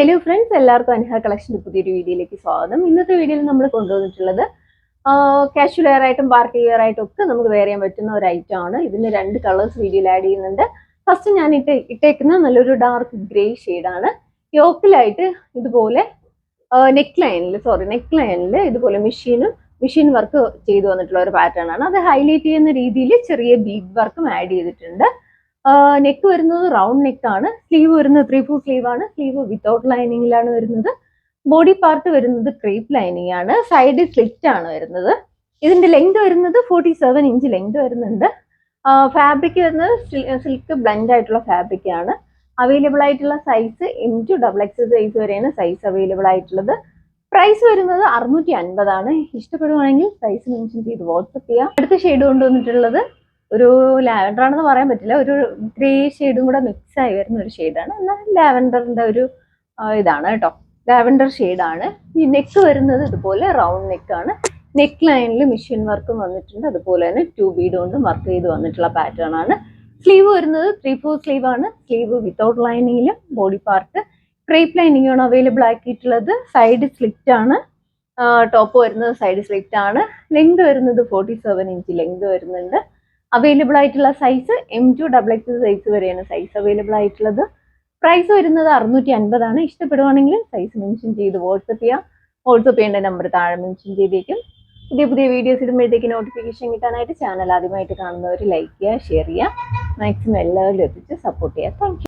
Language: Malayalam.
ഹലോ ഫ്രണ്ട്സ്, എല്ലാവർക്കും അൻഹ കളക്ഷൻ്റെ പുതിയൊരു വീഡിയോയിലേക്ക് സ്വാഗതം. ഇന്നത്തെ വീഡിയോയിൽ നമ്മൾ കൊണ്ടുവന്നിട്ടുള്ളത് കാഷ്വൽ വെയർ ആയിട്ടും പാർട്ടി വെയർ ആയിട്ടും ഒക്കെ നമുക്ക് വെയർ ചെയ്യാൻ പറ്റുന്ന ഒരു ഐറ്റം ആണ്. ഇതിന് രണ്ട് കളേഴ്സ് വീഡിയോയിൽ ആഡ് ചെയ്യുന്നുണ്ട്. ഫസ്റ്റ് ഞാൻ ഇട്ടേക്കുന്ന നല്ലൊരു ഡാർക്ക് ഗ്രേ ഷെയ്ഡാണ്. യോക്കിലായിട്ട് ഇതുപോലെ നെക്ക് ലൈനിൽ ഇതുപോലെ മെഷീൻ വർക്ക് ചെയ്തു വന്നിട്ടുള്ള ഒരു പാറ്റേൺ ആണ്. അത് ഹൈലൈറ്റ് ചെയ്യുന്ന രീതിയിൽ ചെറിയ ബീഡ് വർക്കും ആഡ് ചെയ്തിട്ടുണ്ട്. നെക്ക് വരുന്നത് റൗണ്ട് നെക്കാണ്. സ്ലീവ് വരുന്നത് 3/4 സ്ലീവ് ആണ്. സ്ലീവ് വിത്തൗട്ട് ലൈനിങ്ങിലാണ് വരുന്നത്. ബോഡി പാർട്ട് വരുന്നത് ക്രേപ്പ് ലൈനിങ് ആണ്. സൈഡ് സ്ലിറ്റ് ആണ് വരുന്നത്. ഇതിന്റെ ലെങ്ത് വരുന്നത് 47 ഇഞ്ച് ലെങ്ത് വരുന്നുണ്ട്. ഫാബ്രിക് വരുന്നത് സിൽക്ക് ബ്ലെൻഡ് ആയിട്ടുള്ള ഫാബ്രിക് ആണ്. അവൈലബിൾ ആയിട്ടുള്ള സൈസ് M2XX സൈസ് വരെയാണ് സൈസ് അവൈലബിൾ ആയിട്ടുള്ളത്. പ്രൈസ് വരുന്നത് 650 ആണ്. ഇഷ്ടപ്പെടുവാണെങ്കിൽ സൈസ് മെൻഷൻ ചെയ്ത് വാട്സപ്പ് ചെയ്യാം. അടുത്ത ഷെയ്ഡ് കൊണ്ടുവന്നിട്ടുള്ളത് ഒരു ലാവൻഡർ ആണെന്ന് പറയാൻ പറ്റില്ല, ഒരു ഗ്രേ ഷെയ്ഡും കൂടെ മിക്സ് ആയി വരുന്ന ഒരു ഷെയ്ഡാണ്. എന്നാൽ ലാവൻഡറിന്റെ ഒരു ഇതാണ് കേട്ടോ, ലാവൻഡർ ഷെയ്ഡാണ്. ഈ നെക്ക് വരുന്നത് ഇതുപോലെ റൗണ്ട് നെക്കാണ്. നെക്ക് ലൈനിൽ മെഷീൻ വർക്കും വന്നിട്ടുണ്ട്. അതുപോലെ തന്നെ 2 ബീഡ് കൊണ്ടും വർക്ക് ചെയ്ത് വന്നിട്ടുള്ള പാറ്റേൺ ആണ്. സ്ലീവ് വരുന്നത് 3/4 സ്ലീവ് ആണ്. സ്ലീവ് വിത്തൗട്ട് ലൈനിങ്ങിലും ബോഡി പാർട്ട് ക്രേപ്പ് ലൈനിങ് ആണ് അവൈലബിൾ ആക്കിയിട്ടുള്ളത്. സൈഡ് സ്ലിറ്റ് ആണ്. ടോപ്പ് വരുന്നത് സൈഡ് സ്ലിറ്റ് ആണ്. ലെങ്ത് വരുന്നത് 47 ഇഞ്ച് ലെങ്ത് വരുന്നുണ്ട്. അവൈലബിൾ ആയിട്ടുള്ള സൈസ് M2XX സൈസ് വരെയാണ് സൈസ് അവൈലബിൾ ആയിട്ടുള്ളത്. പ്രൈസ് വരുന്നത് 650 ആണ്. ഇഷ്ടപ്പെടുവാണെങ്കിൽ സൈസ് മെൻഷൻ ചെയ്ത് വാട്സപ്പ് ചെയ്യാം. വാട്സപ്പ് ചെയ്യേണ്ട നമ്പർ താഴെ മെൻഷൻ ചെയ്തേക്കും. പുതിയ വീഡിയോസ് ഇടുമ്പോഴത്തേക്ക് നോട്ടിഫിക്കേഷൻ കിട്ടാനായിട്ട് ചാനൽ ആദ്യമായിട്ട് കാണുന്നവർ ലൈക്ക് ചെയ്യുക, ഷെയർ ചെയ്യുക, മാക്സിമം എല്ലാവരും എത്തിച്ച് സപ്പോർട്ട് ചെയ്യുക. Thank you.